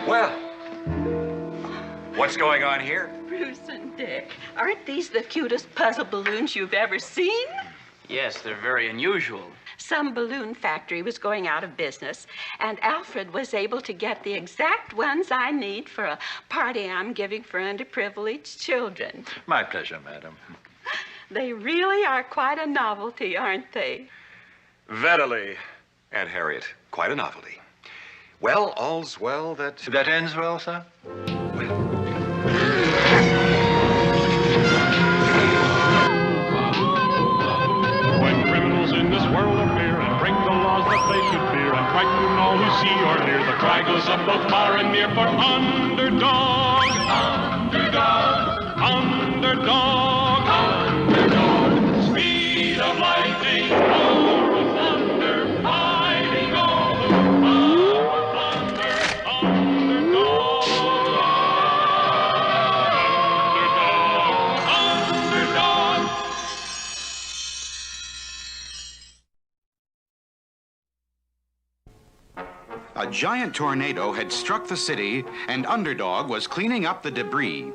Well, what's going on here? Bruce and Dick, aren't these the cutest puzzle balloons you've ever seen? Yes, they're very unusual. Some balloon factory was going out of business, and Alfred was able to get the exact ones I need for a party I'm giving for underprivileged children. My pleasure, madam. They really are quite a novelty, aren't they? Verily, Aunt Harriet, quite a novelty. Well, all's well that ends well, sir? When criminals in this world appear and break the laws that they should fear and frighten all who see or hear, the cry goes up both far and near for Underdog. Underdog. Underdog. Underdog. Speed of lightning, roar of thunder, fighting all who thunder. Underdog. Underdog. Underdog. A giant tornado had struck the city, and Underdog was cleaning up the debris.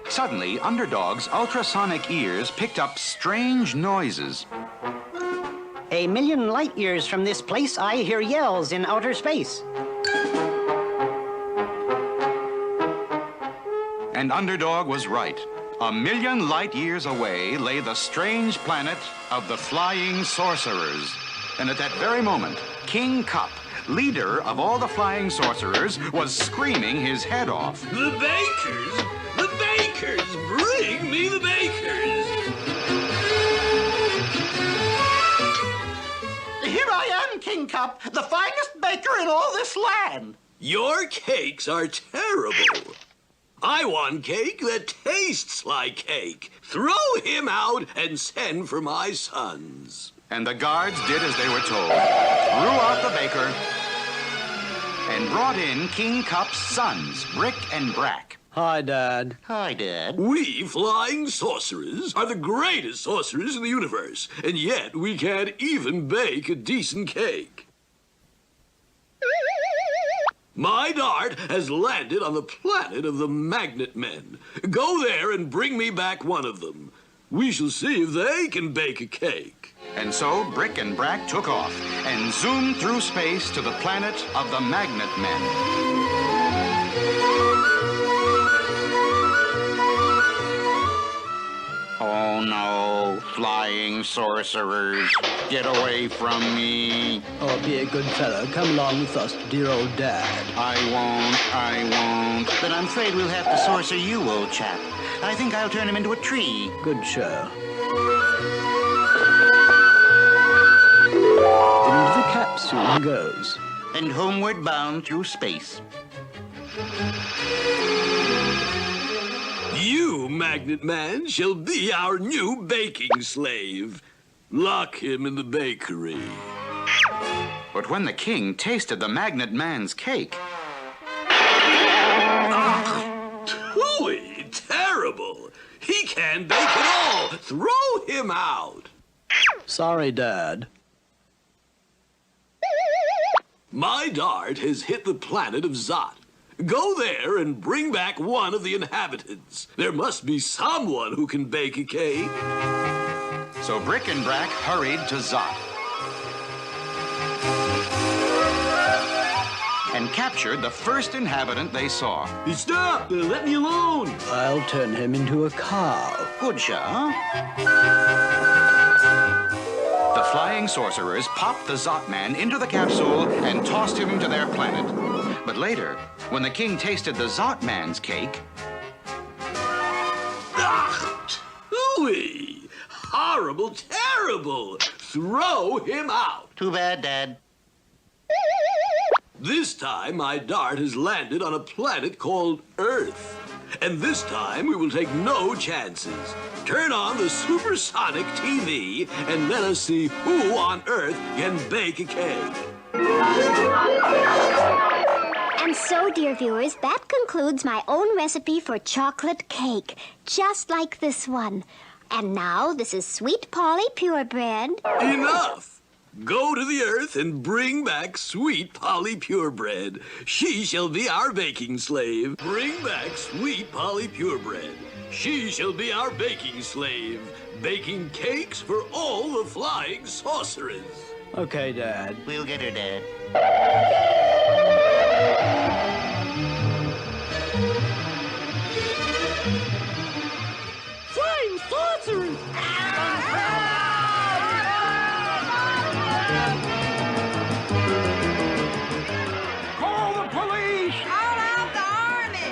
Suddenly, Underdog's ultrasonic ears picked up strange noises. A million light years from this place, I hear yells in outer space. And Underdog was right. A million light years away lay the strange planet of the flying sorcerers. And at that very moment, King Cup, leader of all the flying sorcerers, was screaming his head off. The bakers! The bakers! Bring me the bakers! Here I am, King Cup, the finest baker in all this land. Your cakes are terrible. I want cake that tastes like cake. Throw him out and send for my sons. And the guards did as they were told. Threw out the baker and brought in King Cup's sons, Brick and Brack. Hi, Dad. Hi, Dad. We flying sorcerers are the greatest sorcerers in the universe, and yet we can't even bake a decent cake. My dart has landed on the planet of the Magnet Men. Go there and bring me back one of them. We shall see if they can bake a cake. And so Brick and Brack took off and zoomed through space to the planet of the Magnet Men. Oh no, flying sorcerers, get away from me. Oh, be a good fellow. Come along with us, dear old Dad. I won't. But I'm afraid we'll have to sorcer you, old chap. I think I'll turn him into a tree. Good show. Into the capsule goes. And homeward bound through space. You, Magnet Man, shall be our new baking slave. Lock him in the bakery. But when the king tasted the Magnet Man's cake... Tooey, terrible. He can't bake at all. Throw him out. Sorry, Dad. My dart has hit the planet of Zot. Go there and bring back one of the inhabitants. There must be someone who can bake a cake. So Brick and Brack hurried to Zot and captured the first inhabitant they saw. Stop! Let me alone! I'll turn him into a cow. Good shot. The flying sorcerers popped the Zot Man into the capsule and tossed him to their planet. But later, when the king tasted the Zot Man's cake... Tooey! Horrible, terrible! Throw him out! Too bad, Dad. This time, my dart has landed on a planet called Earth. And this time, we will take no chances. Turn on the supersonic TV and let us see who on Earth can bake a cake. And so, dear viewers, that concludes my own recipe for chocolate cake, just like this one. And now, this is Sweet Polly Purebred. Enough! Go to the earth and bring back Sweet Polly Purebred. She shall be our baking slave. Bring back Sweet Polly Purebred. She shall be our baking slave, baking cakes for all the flying sorcerers. Okay, Dad. We'll get her, Dad. Flying sorcerers! Call the police! Call out the army!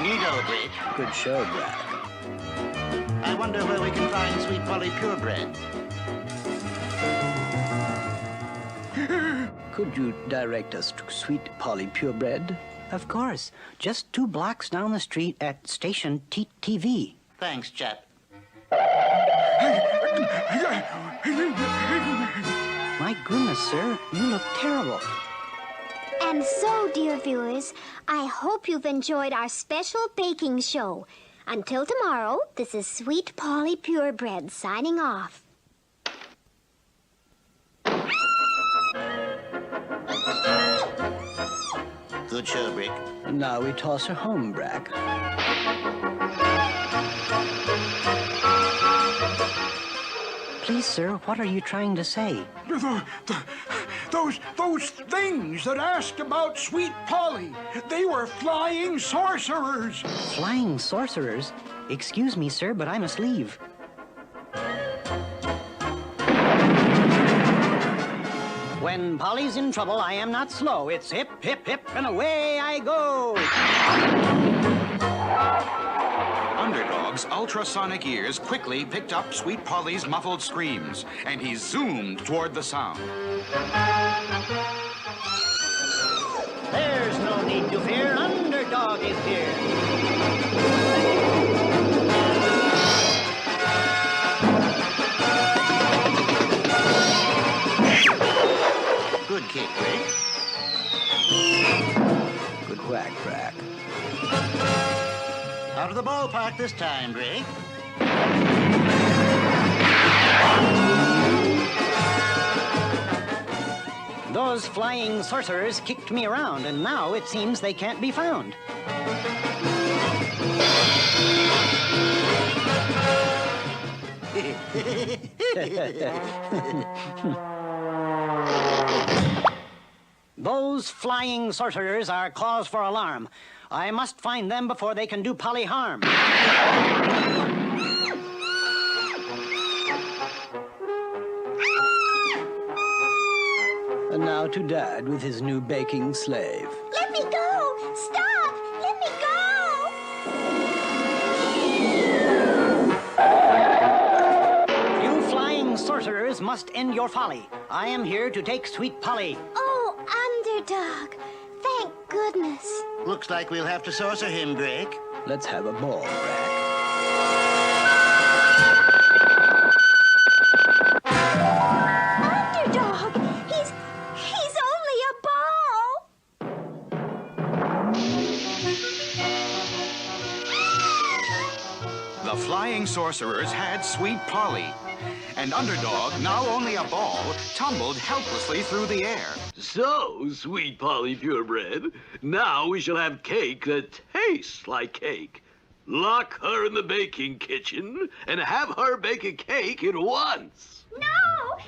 Neato, Brick. Good show, Brad. I wonder where we can find Sweet Polly Purebred. Could you direct us to Sweet Polly Purebred? Of course. Just 2 blocks down the street at station TV. Thanks, chap. My goodness, sir, you look terrible. And so, dear viewers, I hope you've enjoyed our special baking show. Until tomorrow, this is Sweet Polly Purebred signing off. Good show, Brick. And now we toss her home, Brack. Please, sir, what are you trying to say? Those things that asked about Sweet Polly, they were flying sorcerers. Flying sorcerers? Excuse me, sir, but I must leave. When Polly's in trouble, I am not slow. It's hip, hip, hip, and away I go. Underdog's ultrasonic ears quickly picked up Sweet Polly's muffled screams, and he zoomed toward the sound. There's no need to fear. Underdog is here. Good kick, Brick. Good whack, Brack. Out of the ballpark this time, Brick. Those flying sorcerers kicked me around, and now it seems they can't be found. Those flying sorcerers are cause for alarm. I must find them before they can do Polly harm. And now to Dad with his new baking slave. Let me go! Stop! Let me go! You flying sorcerers must end your folly. I am here to take Sweet Polly. Oh, Underdog. Thank goodness. Looks like we'll have to sorcerer him, Brick. Let's have a ball, Brack. Underdog! He's only a ball! The flying sorcerers had Sweet Polly, and Underdog, now only a ball, tumbled helplessly through the air. So, Sweet Polly Purebred, now we shall have cake that tastes like cake. Lock her in the baking kitchen and have her bake a cake at once. No! Oh,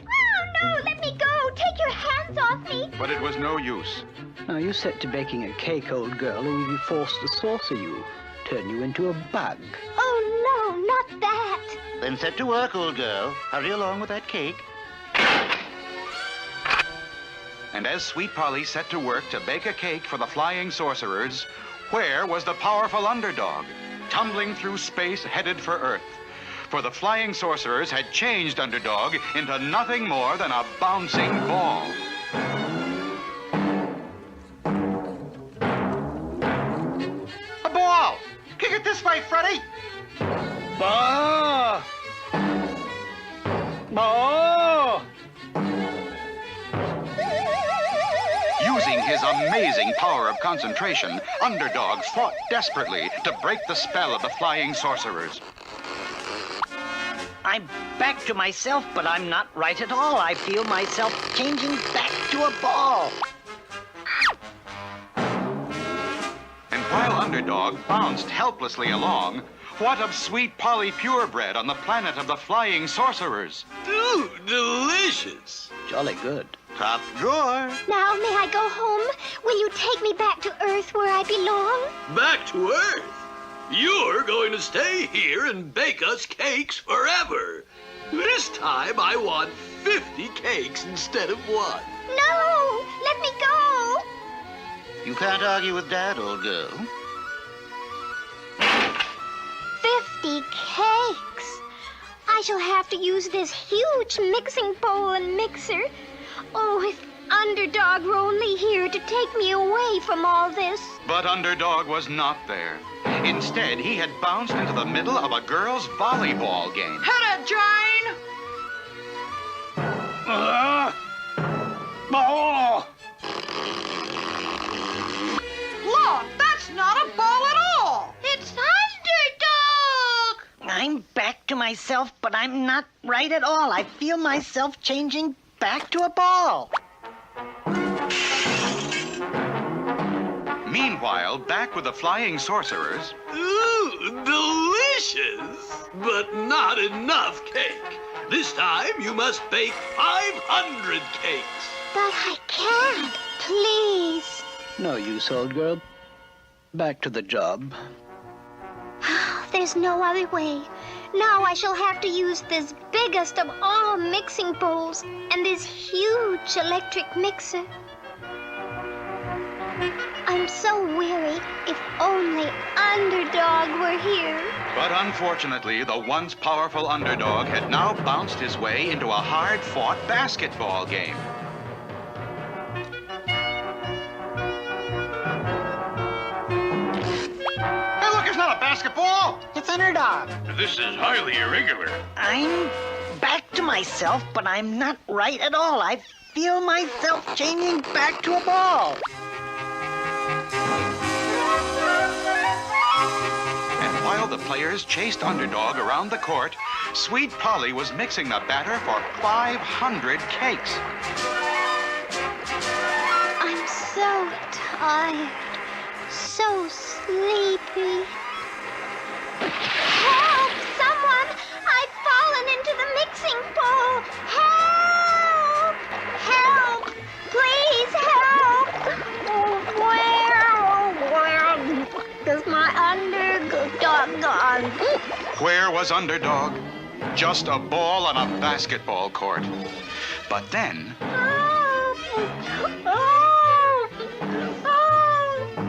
no! Let me go! Take your hands off me! But it was no use. Now you set to baking a cake, old girl, or we'll be forced to saucer you. Turn you into a bug. Oh, no, not that! Then set to work, old girl. Hurry along with that cake. And as Sweet Polly set to work to bake a cake for the flying sorcerers, where was the powerful Underdog, tumbling through space headed for Earth? For the flying sorcerers had changed Underdog into nothing more than a bouncing ball. A ball! Kick it this way, Freddy! Ball! his amazing power of concentration, Underdog fought desperately to break the spell of the flying sorcerers. I'm back to myself, but I'm not right at all. I feel myself changing back to a ball. And while Underdog bounced helplessly along, what of sweet Polly Purebred on the planet of the flying sorcerers? Ooh, delicious. Jolly good. Top drawer. Now, may I go home? Will you take me back to Earth where I belong? Back to Earth. You're going to stay here and bake us cakes forever. This time I want 50 cakes instead of 1. No! Let me go! You can't argue with Dad, old girl. 50 cakes. I shall have to use this huge mixing bowl and mixer. Oh, if Underdog were only here to take me away from all this. But Underdog was not there. Instead, he had bounced into the middle of a girls' volleyball game. Hit it, Jane! Ball! Look, that's not a ball at all! It's Underdog! I'm back to myself, but I'm not right at all. I feel myself changing back to a ball. Meanwhile, back with the flying sorcerers, Ooh, delicious. But not enough cake. This time you must bake 500 cakes. But I can't. Please. No use, old girl. Back to the job. There's no other way. Now I shall have to use this biggest of all mixing bowls and this huge electric mixer. I'm so weary. If only Underdog were here. but unfortunately, the once powerful Underdog had now bounced his way into a hard-fought basketball game. Hey, look, it's not a basketball! It's Underdog. This is highly irregular. I'm back to myself, but I'm not right at all. I feel myself changing back to a ball. And while the players chased Underdog around the court, Sweet Polly was mixing the batter for 500 cakes. I'm so tired. So sleepy. Help! Someone! I've fallen into the mixing bowl. Help! Help! Please help! Where is my Underdog gone? Where was Underdog? Just a ball on a basketball court. But then,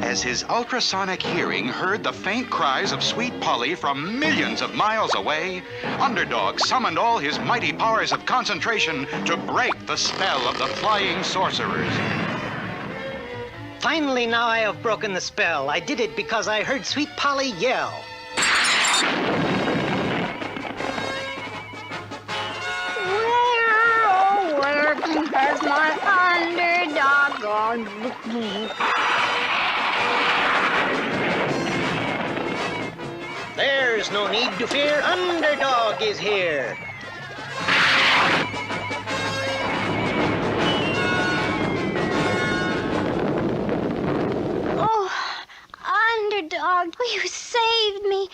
as his ultrasonic hearing heard the faint cries of Sweet Polly from millions of miles away, Underdog summoned all his mighty powers of concentration to break the spell of the flying sorcerers. Finally, now I have broken the spell. I did it because I heard Sweet Polly yell. Where has my Underdog gone? There's no need to fear. Underdog is here. Oh, Underdog, you saved me.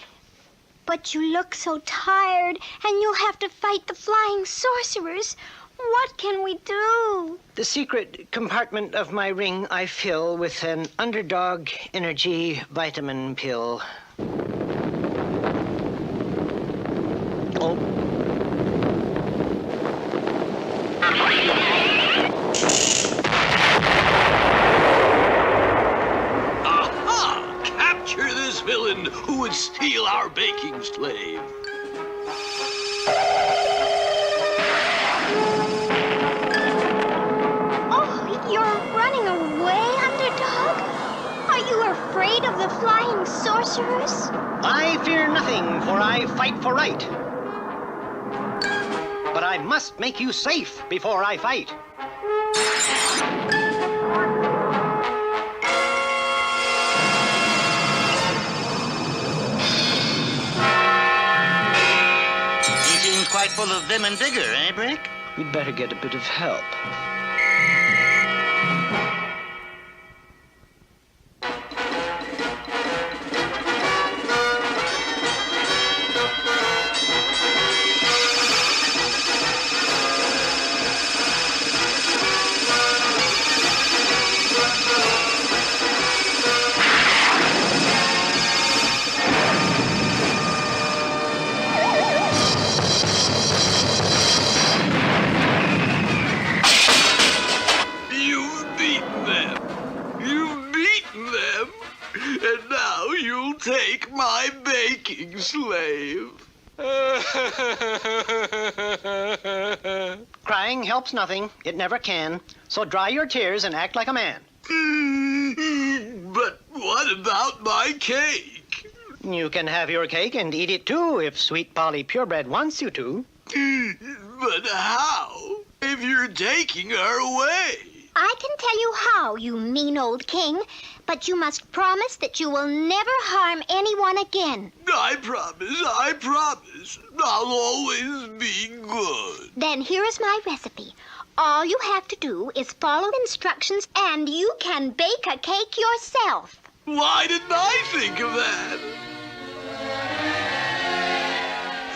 But you look so tired, and you'll have to fight the flying sorcerers. What can we do? The secret compartment of my ring I fill with an Underdog energy vitamin pill. Oh. Aha! Capture this villain who would steal our baking slave. Oh, you're running away, Underdog? Are you afraid of the flying sorcerers? I fear nothing, for I fight for right. But I must make you safe before I fight. quite full of vim and vigor, eh, Brick? We'd better get a bit of help. And now you'll take my baking slave. Crying helps nothing. It never can. So dry your tears and act like a man. But what about my cake? You can have your cake and eat it too if Sweet Polly Purebred wants you to. But how? If you're taking her away. I can tell you how, you mean old king, but you must promise that you will never harm anyone again. I promise. I'll always be good. Then here is my recipe. All you have to do is follow the instructions and you can bake a cake yourself. Why didn't I think of that?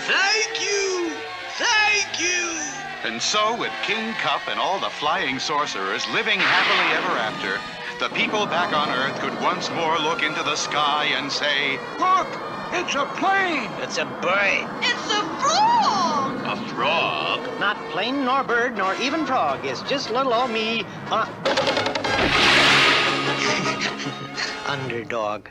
Thank you! Thank you! And so, with King Cup and all the flying sorcerers living happily ever after, the people back on Earth could once more look into the sky and say, "Look, it's a plane!" It's a bird. It's a frog! A frog? Not plane nor bird nor even frog. It's just little old me. Underdog.